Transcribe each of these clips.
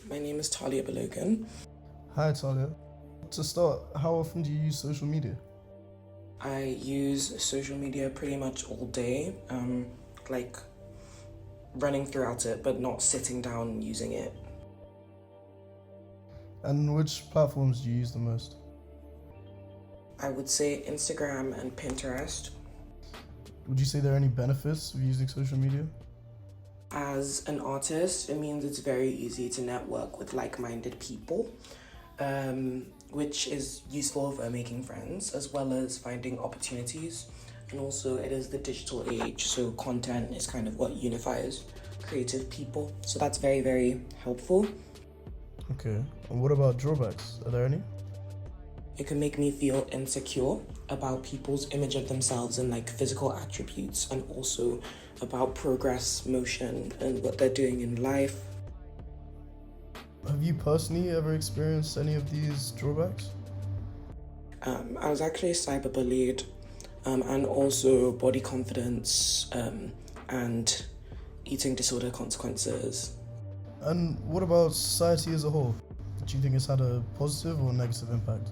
My name is Talia Balogan. Hi Talia. To start, how often do you use social media? I use social media pretty much all day, like running throughout it, but not sitting down and using it. And which platforms do you use the most? I would say Instagram and Pinterest. Would you say there are any benefits of using social media? As an artist, it means it's very easy to network with like-minded people, which is useful for making friends as well as finding opportunities. And also it is the digital age, so content is kind of what unifies creative people. So that's very, very helpful. Okay. And what about drawbacks? Are there any? It can make me feel insecure about people's image of themselves and like physical attributes, and also about progress, motion, and what they're doing in life. Have you personally ever experienced any of these drawbacks? I was actually cyberbullied, and also body confidence, and eating disorder consequences. And what about society as a whole? Do you think it's had a positive or negative impact?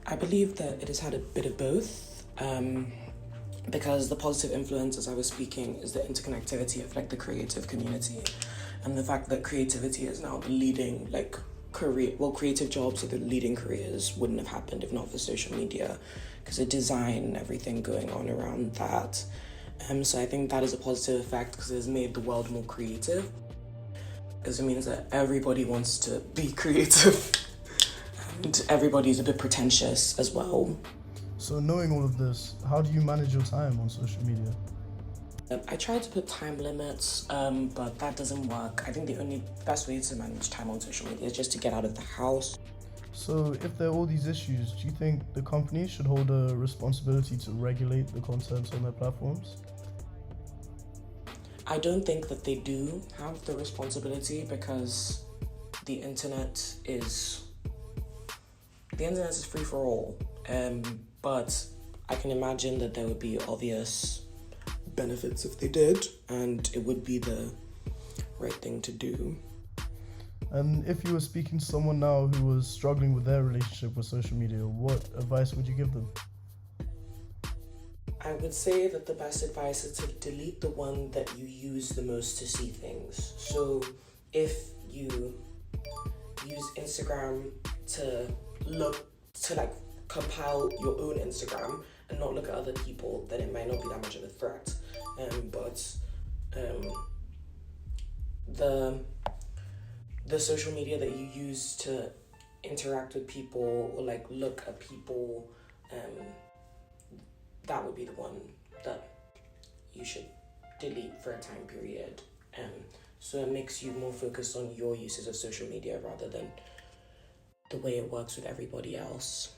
I believe that it has had a bit of both, because the positive influence, as I was speaking, is the interconnectivity of like the creative community, and the fact that creativity is now the leading creative jobs are the leading careers wouldn't have happened if not for social media, because of design and everything going on around that. So I think that is a positive effect because it has made the world more creative, because it means that everybody wants to be creative. And everybody's a bit pretentious as well. So knowing all of this, how do you manage your time on social media? I try to put time limits, but that doesn't work. I think the only best way to manage time on social media is just to get out of the house. So if there are all these issues, do you think the companies should hold a responsibility to regulate the content on their platforms? I don't think that they do have the responsibility, because the internet is free for all. But I can imagine that there would be obvious benefits if they did, and it would be the right thing to do. And if you were speaking to someone now who was struggling with their relationship with social media, what advice would you give them? I would say that the best advice is to delete the one that you use the most to see things. So if you use Instagram to compile your own Instagram and not look at other people, then it might not be that much of a threat. But the social media that you use to interact with people or like look at people, that would be the one that you should delete for a time period. So it makes you more focused on your uses of social media rather than the way it works with everybody else.